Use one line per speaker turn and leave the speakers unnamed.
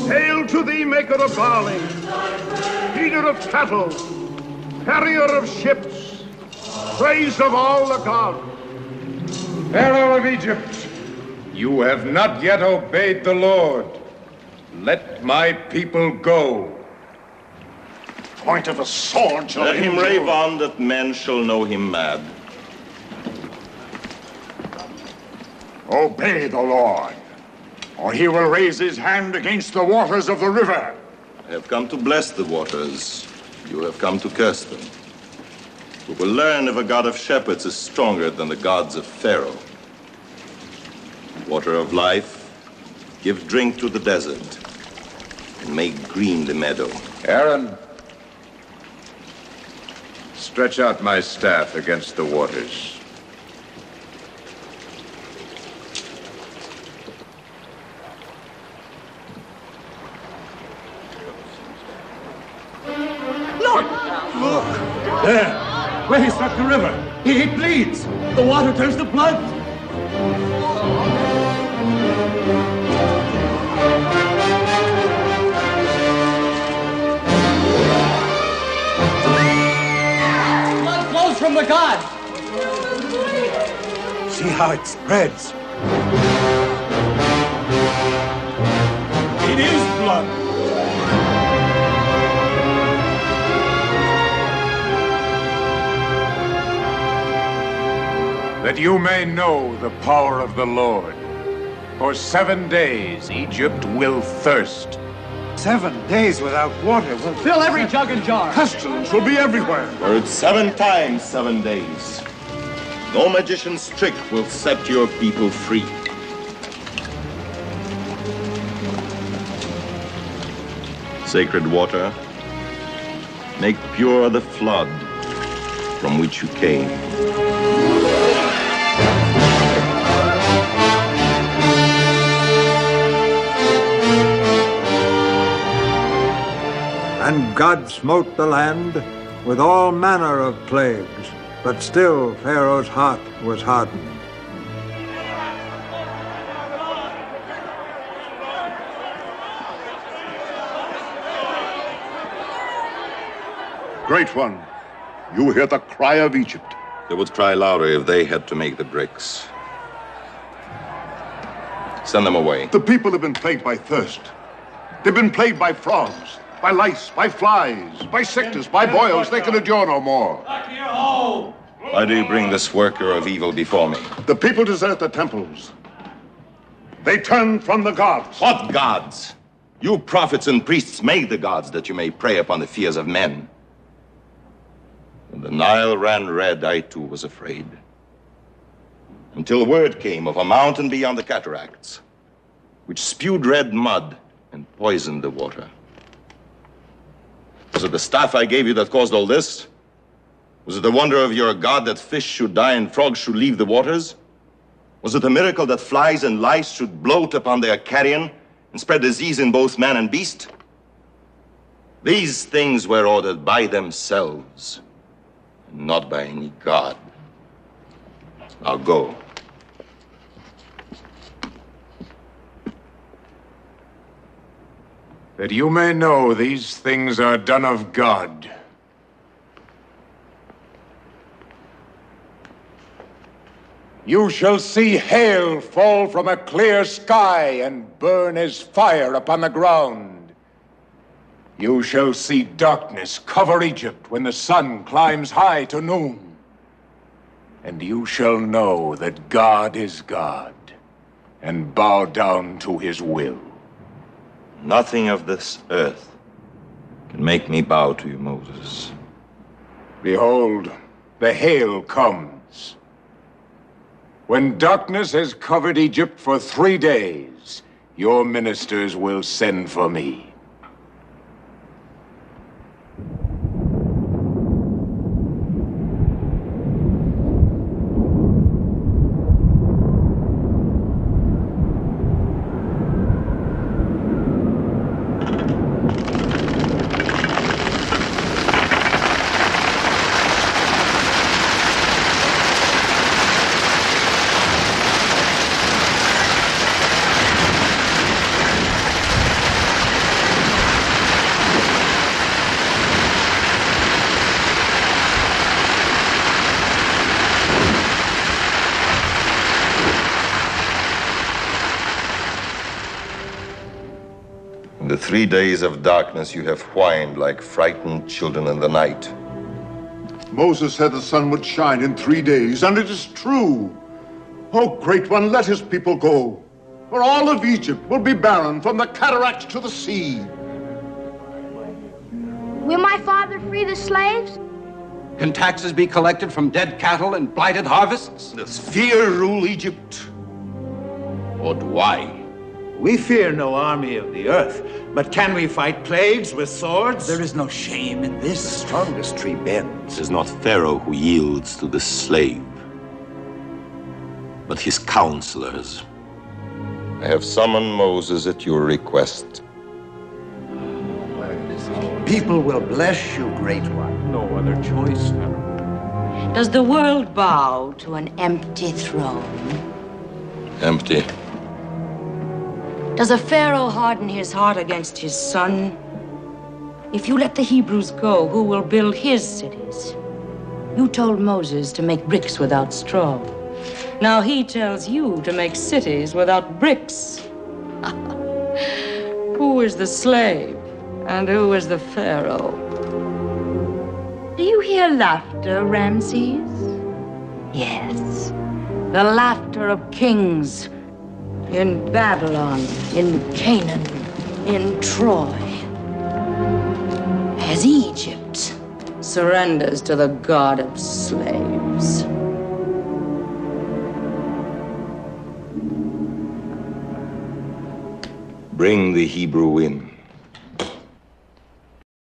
Hail to thee, maker of barley, feeder of cattle, carrier of ships, praise of all the gods.
Pharaoh of Egypt, you have not yet obeyed the Lord. Let my people go.
Point of a sword shall
Let him
injure.
rave on that men shall know him mad.
Obey the Lord, or he will raise his hand against the waters of the river.
I have come to bless the waters. You have come to curse them. We will learn if a god of shepherds is stronger than the gods of Pharaoh. Water of life, give drink to the desert, and make green the meadow.
Aaron, stretch out my staff against the waters.
There, where he struck the river. He bleeds. The water turns to blood.
Blood flows from the god.
See how it spreads. It is blood.
That you may know the power of the Lord. For 7 days Egypt will thirst.
7 days without water will
Fill every jug and jar.
pestilence will be everywhere.
For it's 7 times 7 days. No magician's trick will set your people free. Sacred water, make pure the flood from which you came.
And God smote the land with all manner of plagues, but still Pharaoh's heart was hardened.
Great one, you hear the cry of Egypt.
They would cry louder if they had to make the bricks. Send them away.
The people have been plagued by thirst. They've been plagued by frogs, by lice, by flies, by sickness, by boils. They can endure no more.
Why do you bring this worker of evil before me?
The people desert the temples. They turn from the gods.
What gods? You prophets and priests made the gods that you may prey upon the fears of men. When the Nile ran red, I too was afraid. Until word came of a mountain beyond the cataracts, which spewed red mud and poisoned the water. Was it the staff I gave you that caused all this? Was it the wonder of your God that fish should die and frogs should leave the waters? Was it a miracle that flies and lice should bloat upon their carrion and spread disease in both man and beast? These things were ordered by themselves, and not by any god. Now go.
That you may know these things are done of God. You shall see hail fall from a clear sky and burn as fire upon the ground. You shall see darkness cover Egypt when the sun climbs high to noon. And you shall know that God is God, and bow down to his will.
Nothing of this earth can make me bow to you, Moses.
Behold, the hail comes. When darkness has covered Egypt for 3 days, your ministers will send for me.
In the 3 days of darkness, you have whined like frightened children in the night.
Moses said the sun would shine in 3 days, and it is true. Oh, Great One, let his people go, or all of Egypt will be barren from the cataracts to the sea.
Will my father free the slaves?
Can taxes be collected from dead cattle and blighted harvests?
Does fear rule Egypt? Or do I?
We fear no army of the earth, but can we fight plagues with swords?
There is no shame in this.
The strongest tree bends.
It is not Pharaoh who yields to the slave, but his counselors. I have summoned Moses at your request.
People will bless you, Great One.
No other choice, Pharaoh.
Does the world bow to an empty throne?
Empty.
Does a pharaoh harden his heart against his son? If you let the Hebrews go, who will build his cities? You told Moses to make bricks without straw. Now he tells you to make cities without bricks. Who is the slave and who is the pharaoh? Do you hear laughter, Ramses? Yes, the laughter of kings. In Babylon, in Canaan, in Troy. As Egypt surrenders to the god of slaves.
Bring the Hebrew in.